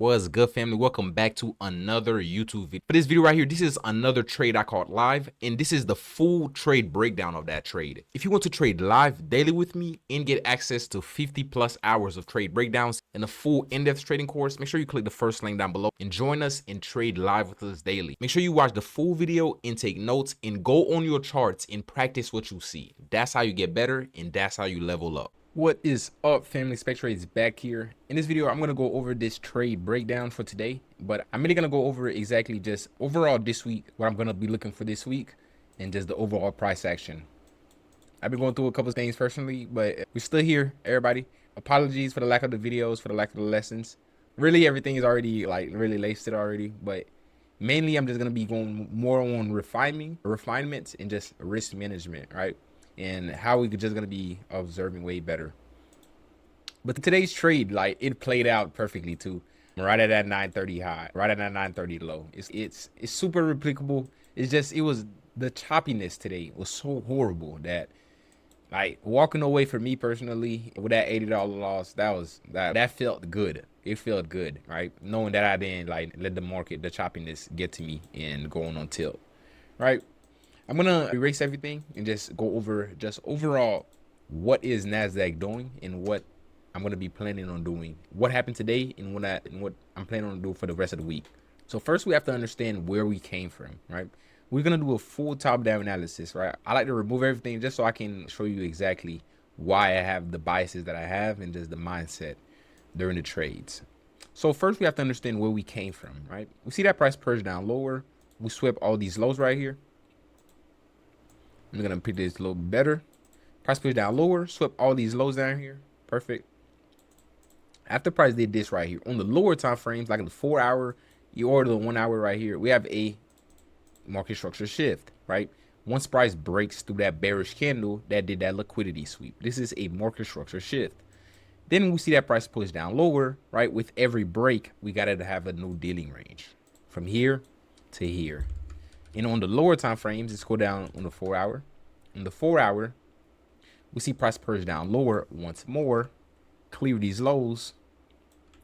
What's good, family? Welcome back to another YouTube video. For this video right here, this is another trade I caught live, and this is the full trade breakdown of that trade. If you want to trade live daily with me and get access to 50+ hours of trade breakdowns and a full in-depth trading course, make sure you click the first link down below and join us and trade live with us daily. Make sure you watch the full video and take notes and go on your charts and practice what you see. That's how you get better, and that's how you level up. What is up, family? Spektrades back here. In this video, I'm going to go over this trade breakdown for today, but I'm really going to go over exactly just overall this week, what I'm going to be looking for this week, and just the overall price action. I've been going through a couple of things personally, but we're still here, everybody. Apologies for the lack of the videos, for the lack of the lessons. Really, everything is already really laced it already, but mainly I'm just going to be going more on refinements and just risk management, right? And how we could just gonna be observing way better. But today's trade, it played out perfectly too. Right at that 930 high, right at that 930 low. It's super replicable. It was the choppiness today was so horrible that walking away for me personally with that $80 loss, that felt good. It felt good, right? Knowing that I didn't let the market, the choppiness get to me and going on tilt, right? I'm gonna erase everything and just go over just overall what is NASDAQ doing and what I'm gonna be planning on doing, what happened today and what I'm planning on doing for the rest of the week. So first we have to understand where we came from, right? We're gonna do a full top-down analysis, right? I like to remove everything just so I can show you exactly why I have the biases that I have and just the mindset during the trades. So first we have to understand where we came from, right? We see that price purge down lower. We swept all these lows right here. I'm gonna pick this a little better. Price push down lower, swept all these lows down here. Perfect. After price did this right here on the lower time frames, like the 4 hour, you order the 1 hour right here, we have a market structure shift, right? Once price breaks through that bearish candle, that did that liquidity sweep. This is a market structure shift. Then we see that price push down lower, right? With every break, we got to have a new dealing range from here to here. And on the lower time frames, let's go down on the 4 hour. On the 4 hour, we see price purge down lower once more, clear these lows,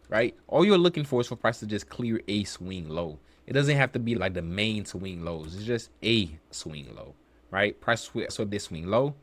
right? All you're looking for is for price to just clear a swing low. It doesn't have to be like the main swing lows. It's just a swing low, right? Price swept this swing low,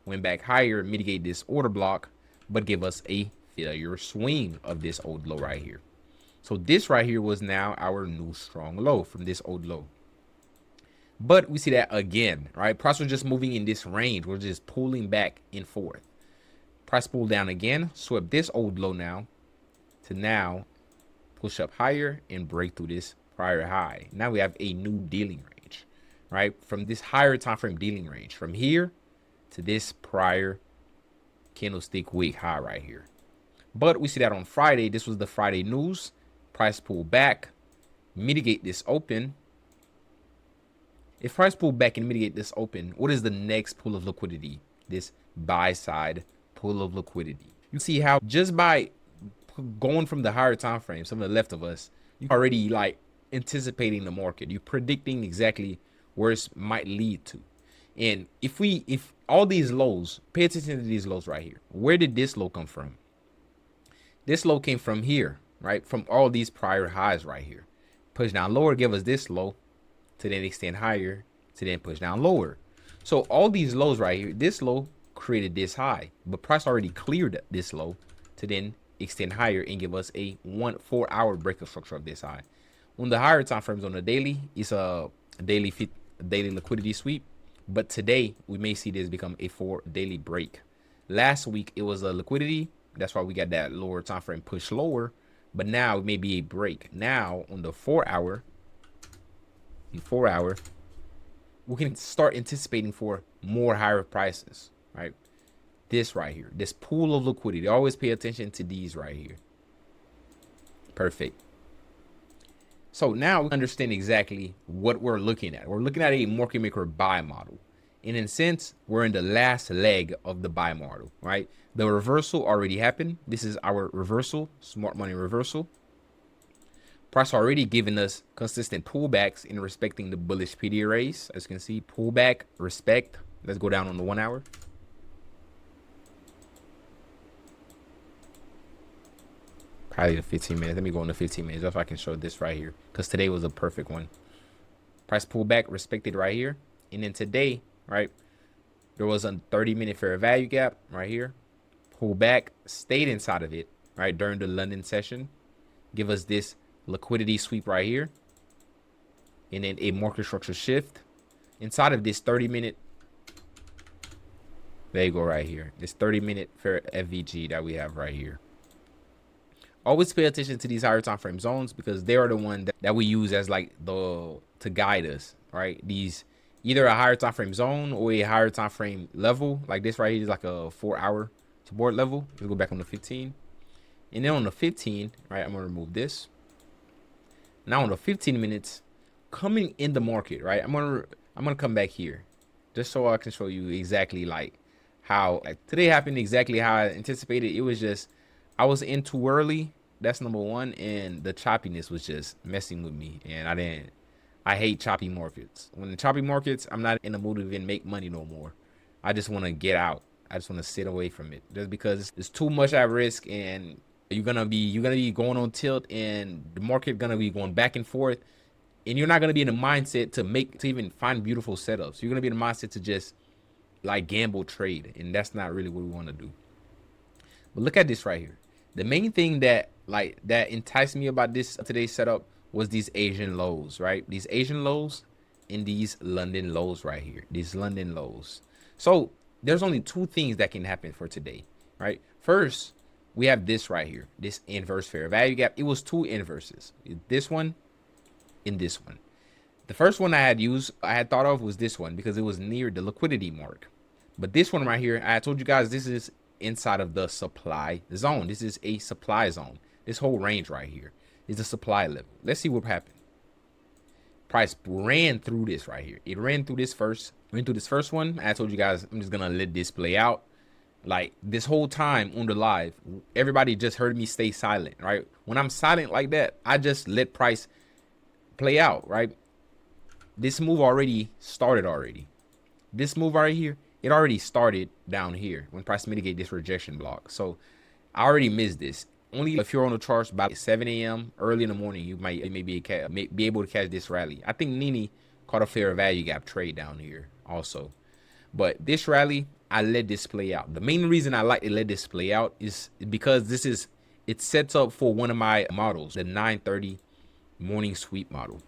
went back higher, mitigate this order block, but give us a failure swing of this old low right here. So this right here was now our new strong low from this old low. But we see that again, right? Price was just moving in this range. We're just pulling back and forth. Price pulled down again, swept this old low now to now push up higher and break through this prior high. Now we have a new dealing range, right? From this higher time frame dealing range, from here to this prior candlestick wick high right here. But we see that on Friday, this was the Friday news. Price pulled back, mitigate this open. If price pull back and mitigate this open, what is the next pool of liquidity? This buy side pool of liquidity. You see how just by going from the higher time frame, some of the left of us, you already anticipating the market. You're predicting exactly where it might lead to. And if all these lows, pay attention to these lows right here. Where did this low come from? This low came from here, right? From all these prior highs right here. Push down lower, give us this low, to then extend higher, to then push down lower. So all these lows right here, this low created this high, but price already cleared this low to then extend higher and give us a 4 hour breakup structure of this high. On the higher time frames on the daily, it's a daily liquidity sweep, but today we may see this become a 4 daily break. Last week it was a liquidity, that's why we got that lower time frame push lower, but now it may be a break. Now on the 4 hour, we can start anticipating for more higher prices, right? This right here, this pool of liquidity, always pay attention to these right here. Perfect. So now we understand exactly what we're looking at. We're looking at a market maker buy model, and in a sense we're in the last leg of the buy model, right? The reversal already happened. This is our reversal, smart money reversal. Price already given us consistent pullbacks in respecting the bullish PD arrays. As you can see, pullback, respect. Let's go down on the 1 hour. Probably the 15 minutes. Let me go on the 15 minutes. That's why I can show this right here. Because today was a perfect one. Price pullback respected right here. And then today, right, there was a 30-minute fair value gap right here. Pullback, stayed inside of it, right, during the London session. Give us this liquidity sweep right here. And then a market structure shift inside of this 30-minute. There you go right here. This 30-minute fair FVG that we have right here. Always pay attention to these higher time frame zones because they are the one that we use as like to guide us, right? These either a higher time frame zone or a higher time frame level. Like this right here is like a 4-hour support level. Let's go back on the 15. And then on the 15, right, I'm gonna remove this. Now on the 15 minutes, coming in the market, right? I'm gonna come back here just so I can show you exactly like how like today happened exactly how I anticipated. It was just I was in too early. That's number one, and the choppiness was just messing with me, and I hate choppy markets. When the choppy markets, I'm not in the mood to even make money no more. I just want to get out. I just want to sit away from it just because it's too much at risk, and you're gonna be going on tilt, and the market gonna be going back and forth, and you're not gonna be in the mindset to even find beautiful setups. You're gonna be in the mindset to just like gamble trade, and that's not really what we want to do. But look at this right here. The main thing that enticed me about this today's setup was these Asian lows, right? These Asian lows and these London lows right here. These London lows. So there's only two things that can happen for today, right? First, we have this right here, this inverse fair value gap. It was two inverses, this one and this one. The first one I had thought of was this one because it was near the liquidity mark. But this one right here, I told you guys this is inside of the supply zone. This is a supply zone. This whole range right here is the supply level. Let's see what happened. Price ran through this right here. It ran through this first, went through this first one. I told you guys I'm just gonna let this play out. Like this whole time on the live, everybody just heard me stay silent, right? When I'm silent like that, I just let price play out, right? This move already started already. This move right here, it already started down here when price mitigate this rejection block. So I already missed this. Only if you're on the charts by 7 a.m. early in the morning, you may be able to catch this rally. I think Nini caught a fair value gap trade down here also. But this rally, I let this play out. The main reason I like to let this play out is because it sets up for one of my models, the 930 morning sweep model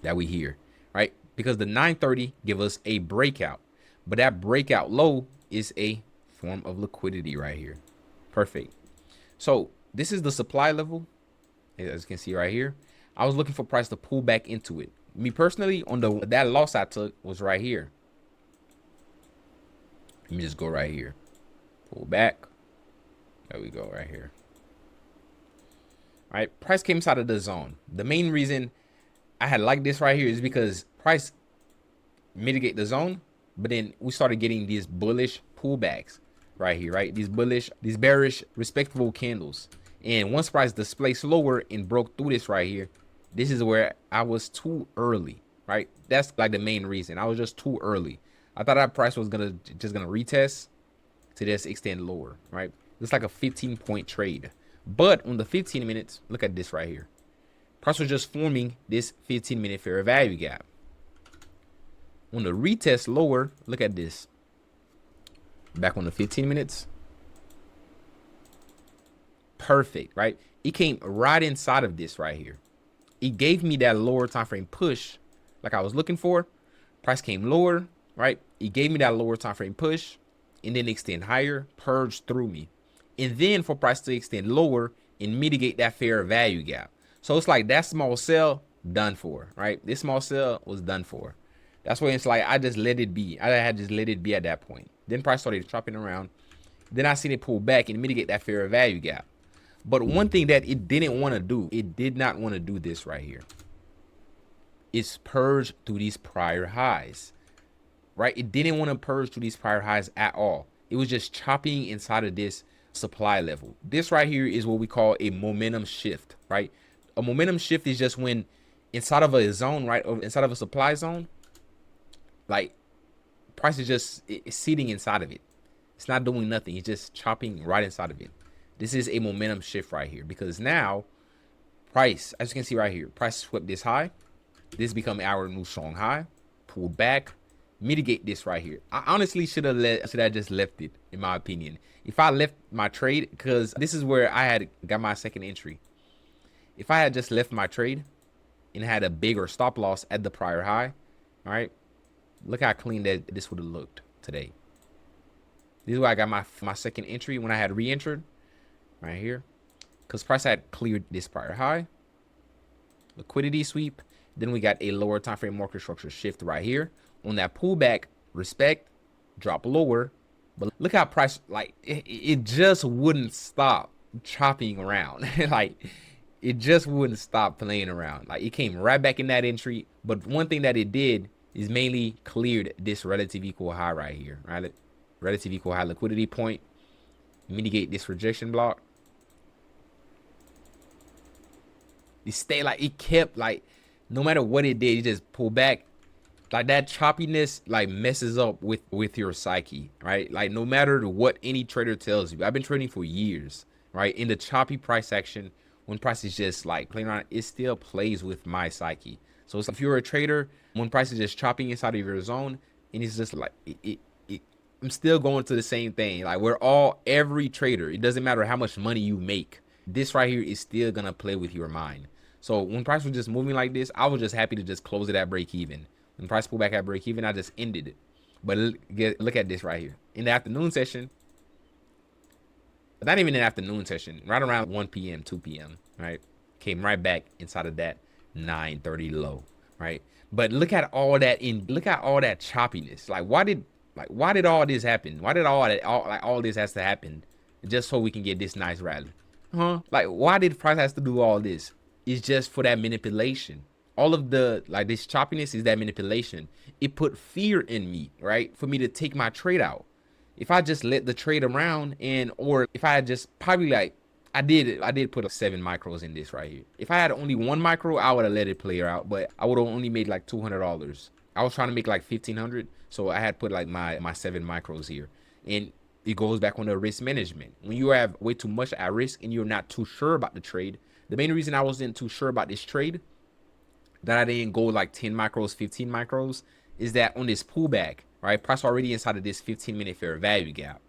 that we hear, right? Because the 930 give us a breakout, but that breakout low is a form of liquidity right here. Perfect. So this is the supply level, as you can see right here. I was looking for price to pull back into it. Me personally, on that loss I took was right here. Let me just go right here. Pull back. There we go, right here. All right, price came inside of the zone. The main reason I had liked this right here is because price mitigate the zone, but then we started getting these bullish pullbacks right here, right? These bearish respectable candles. And once price displaced lower and broke through this right here, this is where I was too early, right? That's like the main reason. I was just too early. I thought that price was just gonna retest to just extend lower, right? It's like a 15-point trade. But on the 15 minutes, look at this right here. Price was just forming this 15-minute fair value gap. On the retest lower, look at this. Back on the 15 minutes. Perfect, right? It came right inside of this right here. It gave me that lower time frame push like I was looking for. Price came lower, right? It gave me that lower time frame push and then extend higher, purge through me. And then for price to extend lower and mitigate that fair value gap. So it's like that small sell done for, right? This small sell was done for. That's why it's like I just let it be. I had just let it be at that point. Then price started chopping around. Then I seen it pull back and mitigate that fair value gap. But one thing that it didn't want to do, it did not want to do this right here. It's purge through these prior highs, right? It didn't want to purge through these prior highs at all. It was just chopping inside of this supply level. This right here is what we call a momentum shift, right? A momentum shift is just when inside of a zone, right? Or inside of a supply zone, like price is just it's seating inside of it. It's not doing nothing. It's just chopping right inside of it. This is a momentum shift right here, because now price, as you can see right here, price swept this high. This become our new strong high, pulled back, mitigate this right here. I honestly should have just left it, in my opinion. If I left my trade, because this is where I had got my second entry. If I had just left my trade and had a bigger stop loss at the prior high, all right, look how clean that this would have looked today. This is where I got my second entry when I had re-entered right here, because price had cleared this prior high, liquidity sweep. Then we got a lower time frame market structure shift right here on that pullback, respect, drop lower. But look how price, like, it just wouldn't stop chopping around. Like, it just wouldn't stop playing around. Like, it came right back in that entry. But one thing that it did is mainly cleared this relative equal high right here, right? Relative equal high liquidity point, mitigate this rejection block. It stayed, like, it kept, like, no matter what it did, it just pulled back. Like, that choppiness, like, messes up with your psyche, right? Like, no matter what any trader tells you, I've been trading for years, right? In the choppy price action, when price is just like playing around, it still plays with my psyche. So if you're a trader, when price is just chopping inside of your zone, and it's just like I'm still going to the same thing. Like, every trader, it doesn't matter how much money you make, this right here is still gonna play with your mind. So when price was just moving like this, I was just happy to just close it at break even. When price pulled back at break even, I just ended it. But look at this right here. In the afternoon session, not even in the afternoon session, right around 1 p.m., 2 p.m., right? Came right back inside of that 930 low, right? But look at all that choppiness. Like, why did all this happen? Why did all this has to happen just so we can get this nice rally? Like, why did price has to do all this? It's just for that manipulation. All of the, like, this choppiness is that manipulation. It put fear in me, right? For me to take my trade out. If I just let the trade around, or if I had just probably, like, I did put 7 micros in this right here. If I had only 1 micro, I would have let it play out, but I would have only made like $200. I was trying to make like 1,500, so I had put like my 7 micros here. And it goes back on the risk management. When you have way too much at risk and you're not too sure about the trade, the main reason I wasn't too sure about this trade, that I didn't go like 10 micros, 15 micros, is that on this pullback, right, price already inside of this 15-minute fair value gap.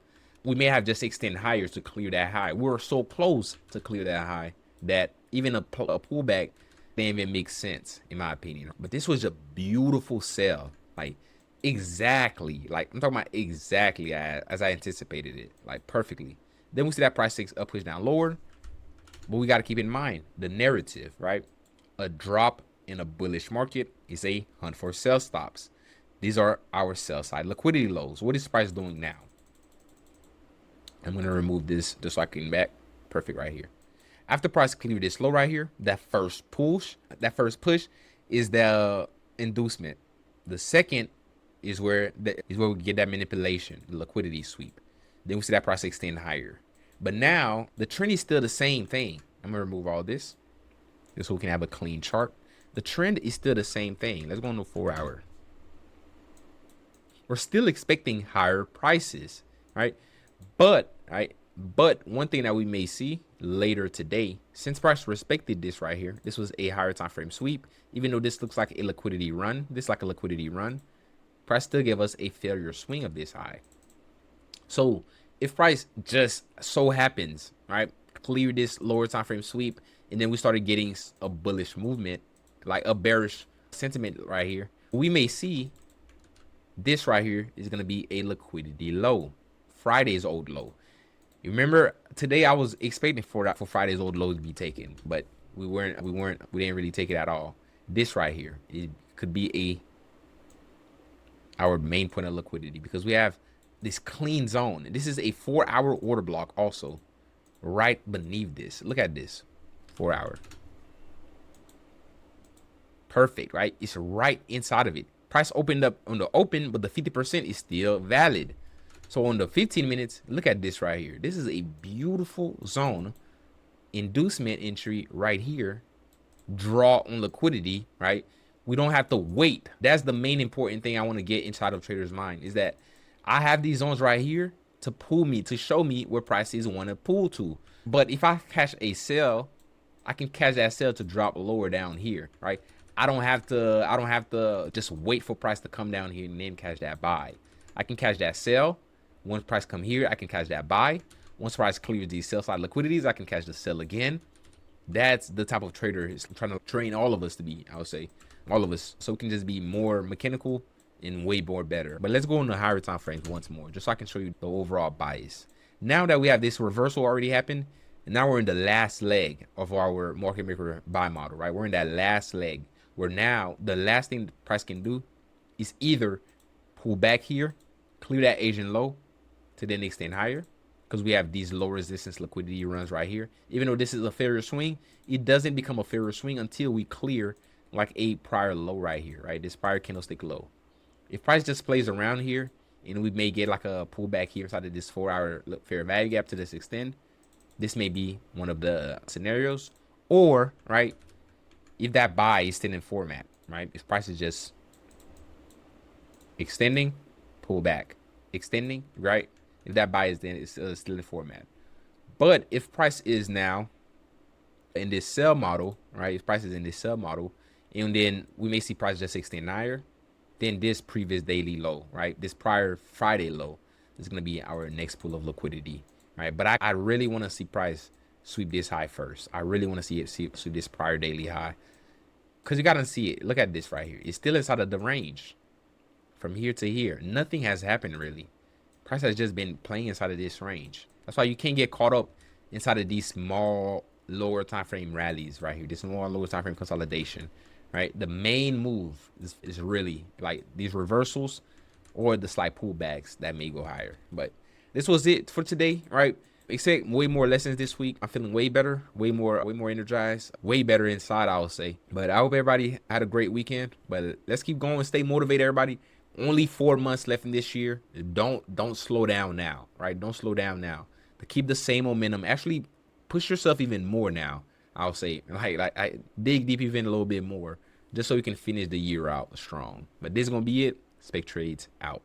We may have just extended higher to clear that high. We were so close to clear that high that even a pullback didn't even make sense, in my opinion. But this was a beautiful sell, like exactly, like I'm talking about exactly as I anticipated it, like perfectly. Then we see that price takes up, push down lower. But we got to keep in mind the narrative, right? A drop in a bullish market is a hunt for sell stops. These are our sell side liquidity lows. What is price doing now? I'm going to remove this just so I can back. Perfect right here. After price cleared this low right here, that first push is the inducement. The second is where we get that manipulation, the liquidity sweep. Then we see that price extend higher. But now the trend is still the same thing. I'm going to remove all this just so we can have a clean chart. The trend is still the same thing. Let's go on the 4-hour. We're still expecting higher prices, right? But one thing that we may see later today, since price respected this right here, this was a higher time frame sweep. Even though this looks like a liquidity run, price still gave us a failure swing of this high. So if price just so happens, right, clear this lower time frame sweep, and then we started getting a bullish movement, like a bearish sentiment right here, we may see this right here is going to be a liquidity low, Friday's old low. You remember today I was expecting for Friday's old low to be taken, but we didn't really take it at all. This right here, it could be our main point of liquidity, because we have this clean zone. This is a 4-hour order block also right beneath this. Look at this 4-hour. Perfect, right? It's right inside of it. Price opened up on the open, but the 50% is still valid. So on the 15 minutes, look at this right here. This is a beautiful zone. Inducement entry right here. Draw on liquidity, right? We don't have to wait. That's the main important thing I want to get inside of traders' mind, is that I have these zones right here to pull me, to show me where prices want to pull to. But if I catch a sell, I can catch that sell to drop lower down here, right? I don't have to just wait for price to come down here and then catch that buy. I can catch that sell. Once price come here, I can catch that buy. Once price clears these sell side liquidities, I can catch the sell again. That's the type of trader is trying to train all of us to be, I would say. All of us. So we can just be more mechanical and way more better. But let's go into higher time frames once more, just so I can show you the overall bias. Now that we have this reversal already happened, and now we're in the last leg of our market maker buy model, right? We're in that last leg where now the last thing the price can do is either pull back here, clear that Asian low to then extend higher, because we have these low resistance liquidity runs right here. Even though this is a fairer swing, it doesn't become a fairer swing until we clear like a prior low right here, right? This prior candlestick low. If price just plays around here, and we may get like a pullback here inside of this 4-hour fair value gap to this extend, this may be one of the scenarios. Or, right, if that buy is still in format, right? If price is just extending, pull back, extending, right? If that buy is then it's still in format. But if price is now in this sell model, right? If price is in this sell model, and then we may see price just extend higher, then this previous daily low, right? This prior Friday low is going to be our next pool of liquidity, right? But I really want to see price sweep this high first. I really want to see it sweep this prior daily high, because you got to see it. Look at this right here. It's still inside of the range from here to here. Nothing has happened really. Price has just been playing inside of this range. That's why you can't get caught up inside of these small lower time frame rallies right here. This small lower time frame consolidation, right? The main move is really like these reversals or the slight pullbacks that may go higher. But this was it for today, right? Expect way more lessons this week. I'm feeling way better, way more energized, way better inside, I would say. But I hope everybody had a great weekend. But let's keep going, stay motivated, everybody. Only 4 months left in this year. Don't slow down now, right? Don't slow down now. But keep the same momentum. Actually, push yourself even more now. I'll say, like dig deep even a little bit more, just so you can finish the year out strong. But this is gonna be it. Spektrades out.